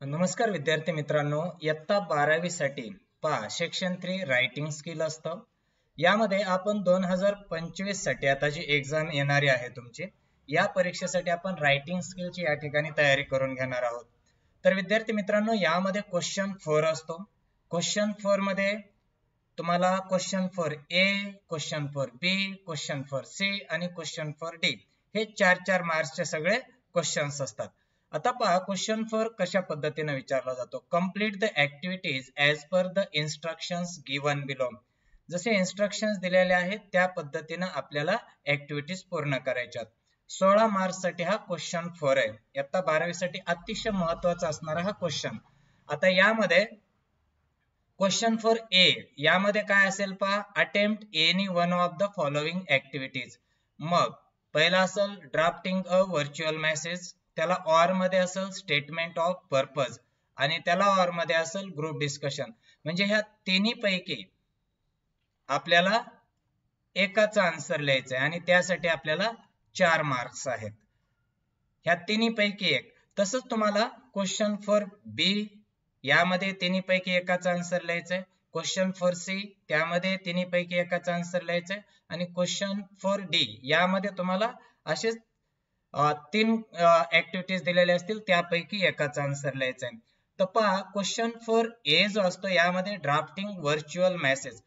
नमस्कार विद्यार्थी मित्रांनो, इयत्ता 12वी साठी पहा सेक्शन 3 रायटिंग स्किल असतं. यामध्ये आपण 2025 साठी आता जी एक्झाम येणारी आहे तुमची, या परीक्षेसाठी आपण रायटिंग स्किलची या ठिकाणी तयारी करून घेणार आहोत. तर विद्यार्थी मित्रांनो, यामध्ये क्वेश्चन 4 असतो. क्वेश्चन 4 मध्ये तुम्हाला क्वेश्चन 4 ए, क्वेश्चन 4 बी, क्वेश्चन 4 सी आणि क्वेश्चन 4 डी हे 4 मार्क्सचे सगळे क्वेश्चन्स असतात. आता पहा क्वेश्चन 4 कशा पद्धतीने विचारला जातो. Complete the activities as per the instructions given below. जसे इन्स्ट्रक्शन्स दिलेले आहेत त्या पद्धतीने आपल्याला ऍक्टिव्हिटीज पूर्ण करायच्यात. 16 मार्क्स साठी हा क्वेश्चन 4 आहे. इयत्ता 12वी साठी अतिशय महत्वाचा असणारा हा क्वेश्चन. आता यामध्ये क्वेश्चन 4 ए यामध्ये काय असेल पहा, attempt any one of the following activities. मग पहिला असेल ड्राफ्टिंग अ व्हर्च्युअल मेसेज, त्याला ऑर मध्ये असेल स्टेटमेंट ऑफ पर्पज आणि त्याला ऑर मध्ये असेल ग्रुप डिस्कशन. म्हणजे ह्या तिन्ही पैकी आपल्याला एकाचा आन्सर लिहायचा आहे आणि त्यासाठी आपल्याला 4 मार्क्स आहेत. ह्या तिन्ही पैकी एक. तसंच तुम्हाला क्वेश्चन 4 बी यामध्ये तिन्ही पैकी एकाचा आन्सर लिहायचा आहे. क्वेश्चन 4 सी त्यामध्ये तिन्ही पैकी एकाचा आन्सर लिहायचा आहे आणि क्वेश्चन 4 डी यामध्ये तुम्हाला असेच 3 ऍक्टिव्हिटीज दिलेले असतील त्यापैकी एकाचा आन्सर लिहायचा आहे. तर पहा क्वेश्चन 4 ए जो असतो यामध्ये ड्राफ्टिंग व्हर्च्युअल मेसेज.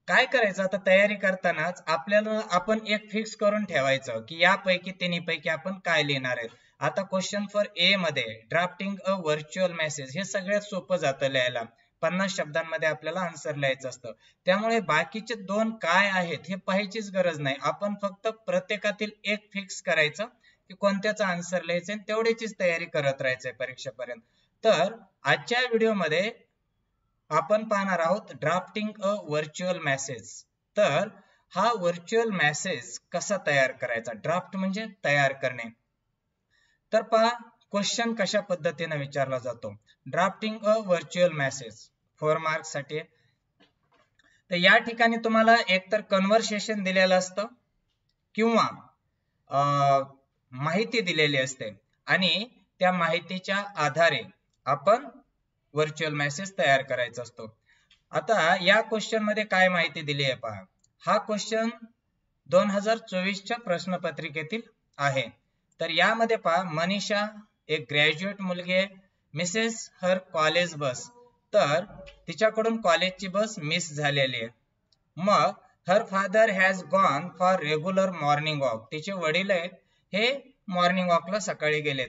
काय करायचं, आता तयारी करतानाच आपल्याला आपण एक फिक्स करून ठेवायचं की यापैकी तिन्ही पैकी आपण काय लिहिणार आहे. आता क्वेश्चन 4 ए मध्ये ड्राफ्टिंग अ व्हर्च्युअल मेसेज हे सगळ्यात सोपं जातं लिहायला. 50 शब्दांमध्ये आपल्याला आन्सर लिहायचं असतं. त्यामुळे बाकीचे 2 काय आहेत हे पाहायचीच गरज नाही. आपण फक्त प्रत्येकातील एक फिक्स करायचं की कोणत्याचा आन्सर लिहायचं आणि तेवढीचीच तयारी करत राहायचंय परीक्षेपर्यंत. तर आजच्या व्हिडिओमध्ये आपण पाहणार आहोत ड्राफ्टिंग अ व्हर्च्युअल मेसेज. तर हा व्हर्च्युअल मेसेज कसा तयार करायचा. ड्राफ्ट म्हणजे तयार करणे. तर पहा क्वेश्चन कशा पद्धतीने विचारला जातो. ड्राफ्टिंग अ व्हर्च्युअल मेसेज 4 मार्क्स साठी. तर या ठिकाणी तुम्हाला एकतर कन्व्हर्सेशन दिलेलं असतं किंवा माहिती दिलेली असते आणि त्या माहितीच्या आधारे आपण व्हर्च्युअल मेसेज तयार करायचा असतो. आता या क्वेश्चन मध्ये काय माहिती दिली आहे पहा. हा क्वेश्चन 2024च्या प्रश्नपत्रिकेतील आहे. तर यामध्ये पहा, मनीषा एक ग्रॅज्युएट मुलगी आहे. Misses her college bus. तर तिच्याकडून कॉलेजची बस मिस झालेली आहे. मग her father has gone for regular morning walk. तिचे वडील आहे हे मॉर्निंग वॉकला सकाळी गेलेत.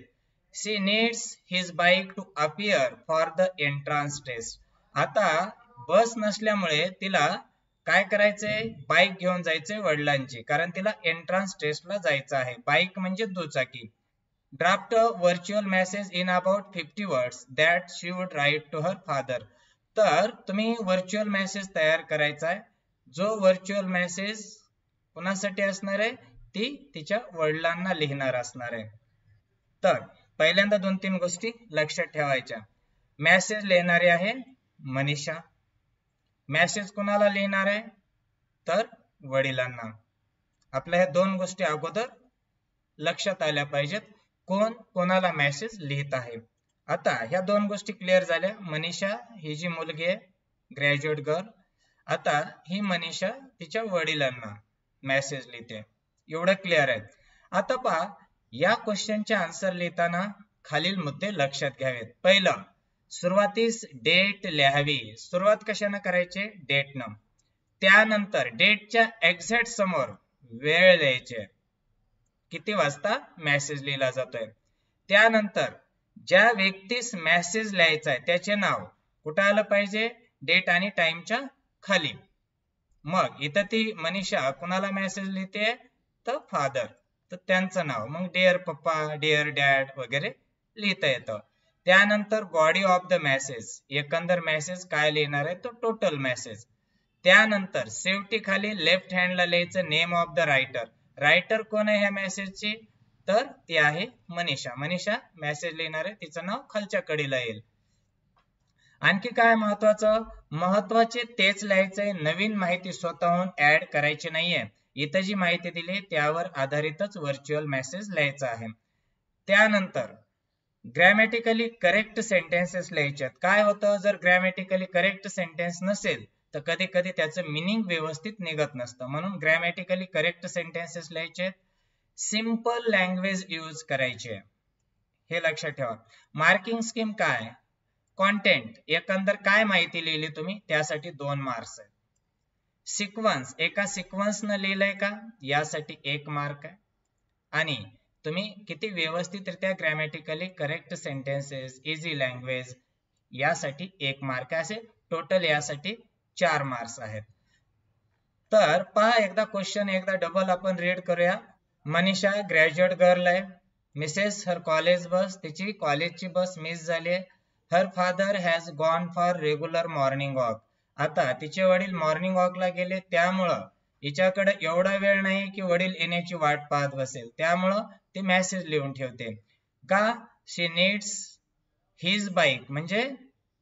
She needs his bike to appear for the entrance test. आता बस नसल्यामुळे तिला काय करायचंय, बाईक घेऊन जायचंय वडिलांची, कारण तिला एंट्रान्स टेस्टला जायचं आहे. बाईक म्हणजे दुचाकी. Draft a virtual message in about 50 words that she would write to her father. तर तुम्ही व्हर्च्युअल मेसेज तयार करायचा आहे. जो व्हर्च्युअल मेसेज कुणासाठी असणार आहे, ती तिच्या वडिलांना लिहिणार असणार आहे. तर पहिल्यांदा 2-3 गोष्टी लक्षात ठेवायच्या. मेसेज लिहिणारी आहे मनीषा. मेसेज कुणाला लिहिणार आहे, तर वडिलांना. आपल्या ह्या 2 गोष्टी अगोदर लक्षात आल्या पाहिजेत, कोण कोणाला मेसेज लिहित आहे. आता ह्या 2 गोष्टी क्लिअर झाल्या. मनीषा ही जी मुलगी आहे ग्रॅज्युएट गर्ल, आता ही मनीषा तिच्या वडिलांना मेसेज लिहिते. एवढं क्लिअर आहे. आता पहा, या क्वेश्चनचे आन्सर लिहिताना खालील मुद्दे लक्षात घ्यावेत. पहिलं, सुरुवातीस डेट लिहावी. सुरुवात कशाने करायची, डेटनं. त्यानंतर डेटच्या एक्झॅक्ट समोर वेळ लिहायची, किती वाजता मेसेज लिहिला जातोय. त्यानंतर ज्या व्यक्तीस मेसेज लिहायचा आहे त्याचे नाव कुठं आलं पाहिजे, डेट आणि टाइमच्या खाली. मग इथं ती मनीषा कुणाला मेसेज लिहिते, तर फादर, तर त्यांचं नाव. मग डिअर पप्पा, डिअर डॅड वगैरे लिहिता येतं. त्यानंतर बॉडी ऑफ द मेसेज, एकंदर मेसेज काय लिहिणार आहे, तो टोटल मेसेज. त्यानंतर शेवटी खाली लेफ्ट हँडला लिहायचं name of the writer. Writer कोण आहे ह्या मेसेजची, तर ती आहे मनीषा. मनीषा मेसेज लिहिणार आहे, तिचं नाव खालच्या कडीला येईल. आणखी काय महत्वाचं, महत्वाचे तेच लिहायचंय. नवीन माहिती स्वतःहून ऍड करायची नाहीये. इथं जी माहिती दिली त्यावर आधारितच व्हर्च्युअल मेसेज लिहायचा आहे. त्यानंतर ग्रॅमॅटिकली करेक्ट सेंटेन्सेस लिहायच्यात. काय होतं जर ग्रॅमॅटिकली करेक्ट सेंटेन्स नसेल तर कधी कधी त्याचं मिनिंग व्यवस्थित निघत नसतं. म्हणून ग्रॅमॅटिकली करेक्ट सेंटेन्सेस लिहायचे, सिंपल लँग्वेज यूज करायचे, हे लक्षात ठेवा. मार्किंग स्कीम काय, कॉन्टेंट एकंदर काय माहिती लिहिली तुम्ही त्यासाठी 2 मार्क्स आहेत. सिक्वन्स एका सिक्वन्स न लिहिलंय का यासाठी 1 मार्क आहे. आणि तुम्ही किती व्यवस्थितरित्या grammatically correct sentences, easy language यासाठी 1 मार्क आहे. असे टोटल यासाठी 4 मार्क्स आहेत. तर पहा एकदा क्वेश्चन एकदा डबल आपण रीड करूया. मनीषा ग्रॅज्युएट गर्ल आहे. मिसेस हर कॉलेज बस, तिची कॉलेजची बस मिस झाली आहे. हर father has gone for regular morning walk. आता तिचे वडील मॉर्निंग वॉकला गेले, त्यामुळं हिच्याकडे एवढा वेळ नाही की वडील येण्याची वाट पाहत बसेल, त्यामुळं ती मेसेज लिहून ठेवते. का, शी नीड्स हिज बाईक म्हणजे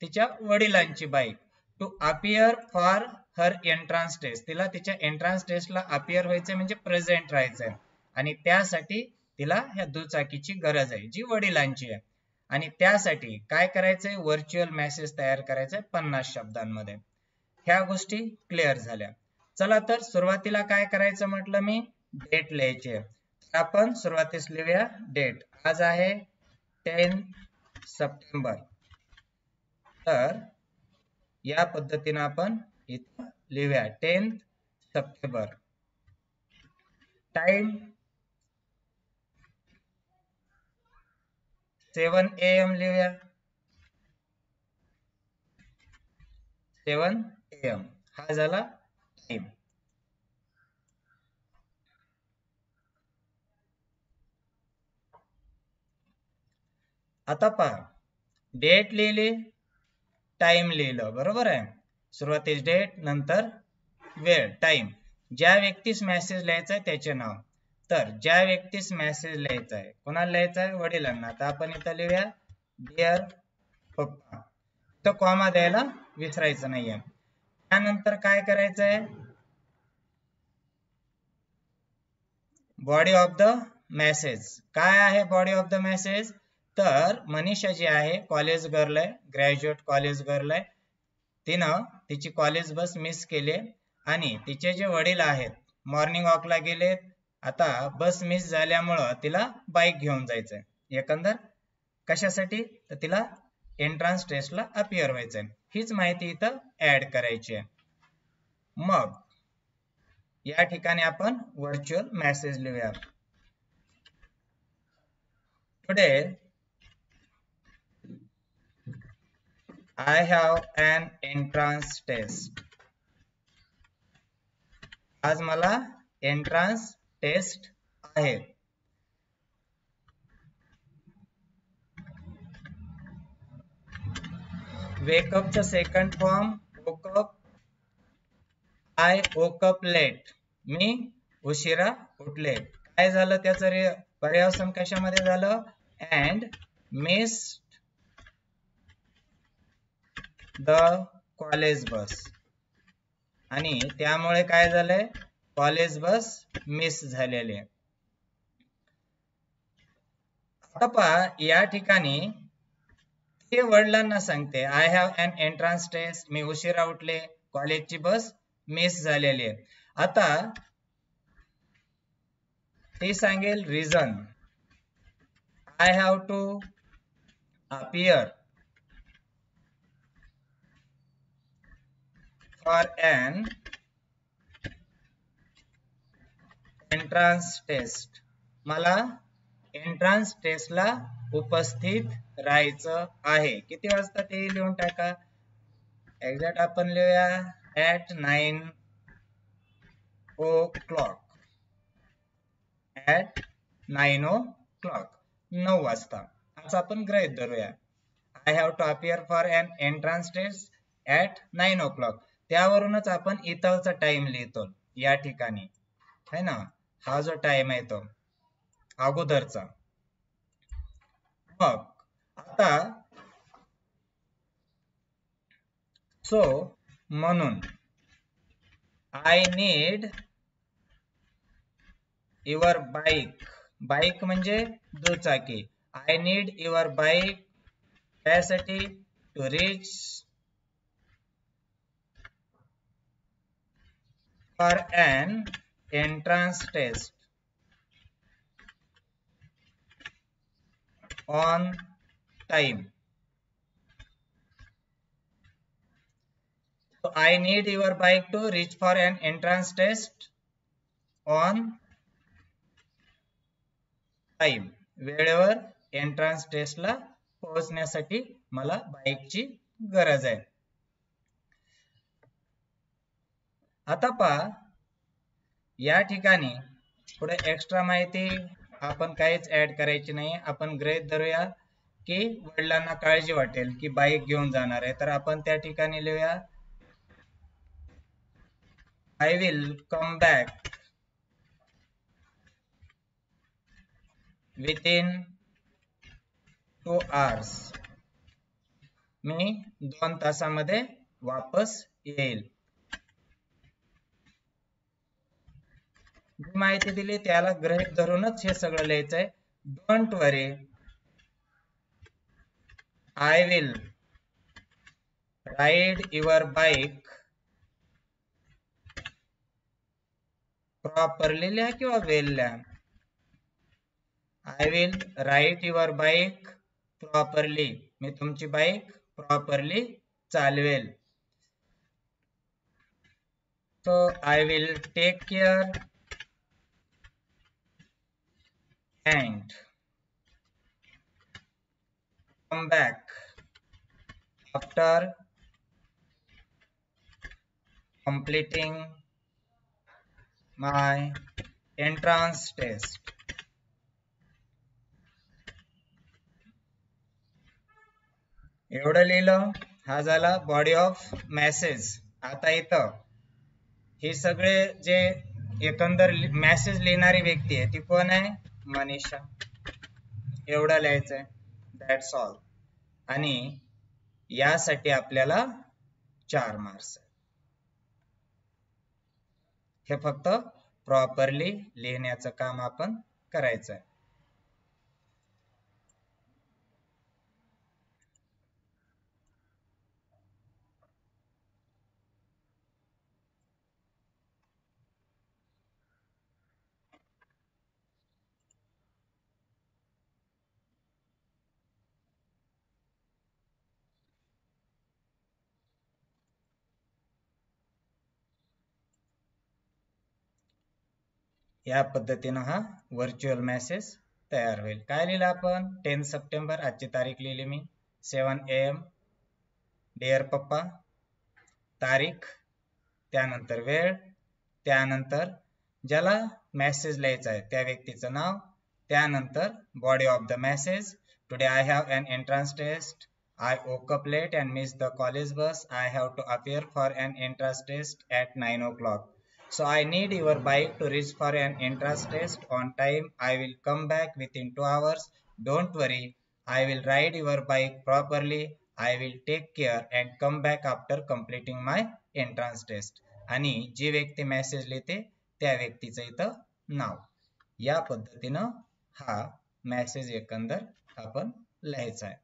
तिच्या वडिलांची bike to appear for her entrance test. तिला तिच्या एंट्रन्स टेस्टला अपियर व्हायचंय म्हणजे प्रेझेंट राहायचंय आणि त्यासाठी तिला ह्या दुचाकीची गरज आहे जी वडिलांची आहे. आणि त्यासाठी काय करायचंय, व्हर्च्युअल मेसेज तयार करायचंय 50 शब्दांमध्ये. ह्या गोष्टी क्लिअर झाल्या. चला तर सुरुवातीला काय करायचं म्हटलं मी, डेट लिहायची. आपण सुरुवातीस लिहूया डेट. आज आहे 10 सप्टेंबर. तर या पद्धतीने आपण इथं लिहूया 10 सप्टेंबर. टाइम 7 AM लिहूया, 7 AM हा झाला टाइम. आता पहा, डेट लिहिली, टाइम लिहिलं, बरोबर आहे. सुरुवातीस डेट, नंतर वेळ, टाइम. ज्या व्यक्तीस मेसेज लिहायचा आहे त्याचे नाव. तर ज्या व्यक्तीस मेसेज लिहायचा आहे, कोणाला लिहायचा आहे, वडिलांना. तर आपण इथं लिहूया डिअर पप्पा. तर कॉमा द्यायला विसरायचं नाहीये. त्यानंतर काय करायचंय, बॉडी ऑफ द मेसेज. काय आहे बॉडी ऑफ द मेसेज, तर मनीषा जी आहे कॉलेज गर्ल आहे, ग्रॅज्युएट कॉलेज गर्ल आहे. तिनं तिची कॉलेज बस मिस केली आणि तिचे जे वडील आहेत मॉर्निंग वॉकला गेलेत. आता बस मिस झाल्यामुळं तिला बाईक घेऊन जायचंय. एकंदर कशासाठी, तर तिला एंट्रन्स टेस्टला अपियर व्हायचंय. हीच माहिती इथं ऍड करायची आहे. मग या ठिकाणी आपण व्हर्च्युअल मेसेज लिहूया. Today I have an entrance test. आज मला एंट्रन्स टेस्ट आहे. वेकअपचं second form woke up. I woke up late. मी उशिरा उठले. काय झालं त्याचं पर्यावसन कशामध्ये झालं, and missed द कॉलेज बस. आणि त्यामुळे काय झालंय, कॉलेज बस मिस झालेली आहे. आता पहा या ठिकाणी ते वडिलांना सांगते I have an entrance test, मी उशिरा उठले, कॉलेजची बस मिस झालेली आहे. आता ती सांगेल reason, I have to appear for an entrance test. मला एंट्रन्स टेस्टला उपस्थित राहायचं आहे. किती वाजता ते लिहून टाका. एक्झॅक्ट आपण लिहूया at 9 o'clock. at 9 o'clock 9 वाजता असं आपण गृहीत धरूया. I have to appear for an entrance test at 9 o'clock. त्यावरूनच आपण इथलचा टाइम लिहितो या ठिकाणी, है ना. हा जो टाइम आहे तो अगोदरचा. मग आता सो म्हणून I need your bike. Bike म्हणजे दुचाकी. I need your bike त्यासाठी to reach for an entrance test on time. So I need your bike to reach for an entrance test on time. वेळेवर entrance टेस्टला पोहोचण्यासाठी मला बाईकची गरज आहे. आता पहा या ठिकाणी पुढे एक्स्ट्रा माहिती आपण काहीच ऍड करायची नाही. आपण गृहीत धरूया की वडिलांना काळजी वाटेल की बाईक घेऊन जाणार आहे, तर आपण त्या ठिकाणी लिहूया I will come back within 2 hours. मी 2 तासामध्ये वापस येईल. जी माहिती दिली त्याला गृहीत धरूनच हे सगळं लिहायचंय. Don't worry, I will ride your bike properly लिहा किंवा वेल लिहा. I will ride your bike properly. मी तुमची बाईक प्रॉपरली चालवेल. So I will take care and come back after completing my entrance test. एवढं लिहिलं. हा झाला बॉडी ऑफ मेसेज. आता इथं हे सगळे जे एकंदर मेसेज लिहिणारी व्यक्ती आहे ती कोण आहे? मनीषा. एवढं लिहायचंय. That's all. आणि यासाठी आपल्याला 4 मार्क्स. हे फक्त प्रॉपरली लिहिण्याचं काम आपण करायचं आहे. या पद्धतीनं हा व्हर्च्युअल मेसेज तयार होईल. काय लिहिलं आपण? 10 सप्टेंबर. आजची तारीख लिहिली मी 7 AM. डिअर पप्पा. तारीख, त्यानंतर वेळ, त्यानंतर ज्याला मेसेज लिहायचा आहे त्या व्यक्तीचं नाव, त्यानंतर body of the message. Today I have an entrance test. I woke up late and missed the college bus. I have to appear for an entrance test at 9 o'clock. So I need your bike to reach for an entrance test on time. I will come back within 2 hours. Don't worry, I will ride your bike properly. I will take care and come back after completing my entrance test. आणि जी व्यक्ती message लिहिते त्या व्यक्तीचं इथं नाव. या पद्धतीनं हा message एकंदर आपण लिहायचा आहे.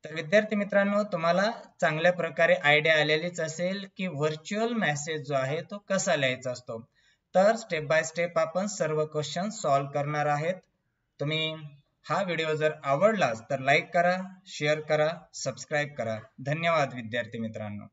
तर विद्यार्थी मित्रांनो, तुम्हाला चांगल्या प्रकारे आयडिया आलेलीच असेल की व्हर्च्युअल मेसेज जो आहे तो कसा लिहायचा असतो. तर स्टेप बाय स्टेप आपण सर्व क्वेश्चन सॉल्व्ह करणार आहेत. तुम्ही हा व्हिडिओ जर आवडलाच तर लाईक करा, शेअर करा, सबस्क्राईब करा. धन्यवाद विद्यार्थी मित्रांनो.